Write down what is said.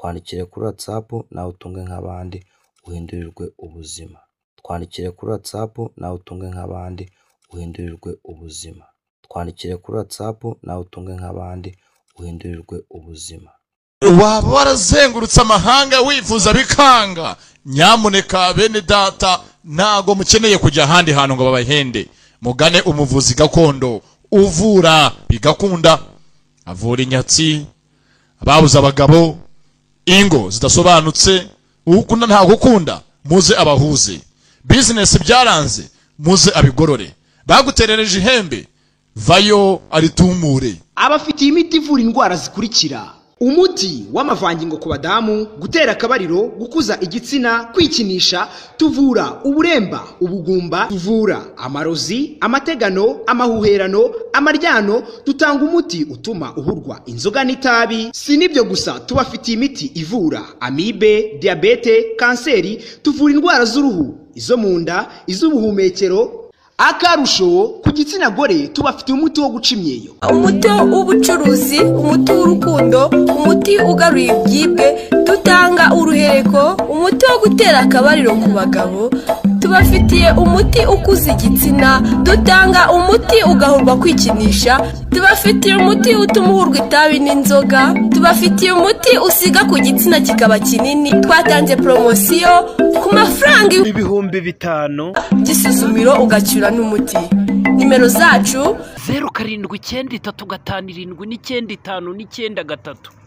twandikire kuri WhatsApp nawe utunge nk'abandi uhindurirwe ubuzima. Twandikire kuri WhatsApp nawe utunge nk'abandi uhindurirwe ubuzima. Twandikire kuri WhatsApp nawe utunge nk'abandi uhindurirwe ubuzima. Waba warazengurutse amahanga wifuza bikanga, nyamuneka bene data ntago mukeneye kujya ahandi hantu ngo babahende. Mugane umuvuzi gakondo uvura bigakunda, avura inyatsi, ababuza abagabo, ingo zidasobanutse, ukunda nta gukunda muze abahuze, business byaranze muze abigorore, baguterereje ihembe vayo aritumure. Abafitiye imiti ivura indwara zikurikira: umuti w'amavangingo ku badamu, gutera akabariro, gukuza igitsina, kwikinisha, tuvura uburemba, ubugumba, tuvura amarozi, amategano, amahuherano, amaryano, dutanga umuti utuma uhurwa inzoga n'itabi. Si nibyo gusa, tubafitiye imiti ivura amibe, diabete, kanseri, tuvura indwara z'uruhu, izo mu nda, iz'ubuhumekero. Akarusho ku gitsina gore tubafitiye umuti wo guca imyeyo, umuti w'ubucuruzi, umuti w'urukundo, umuti ugaruye ibyibwe, dutanga uruhereko, umuti wo gutera akabariro ku bagabo, tubafitiye umuti ukuza igitsina, dutanga umuti ugahurwa kwikinisha, tubafitiye umuti utuma uhurwa itabi n'inzoga, tubafitiye umuti usiga ku gitsina kikaba kinini. Twatanze promosiyo ku mafaranga ibihumbi 5 gisuzumiro ugacyura n'umuti. Nimero zacu 0793577995.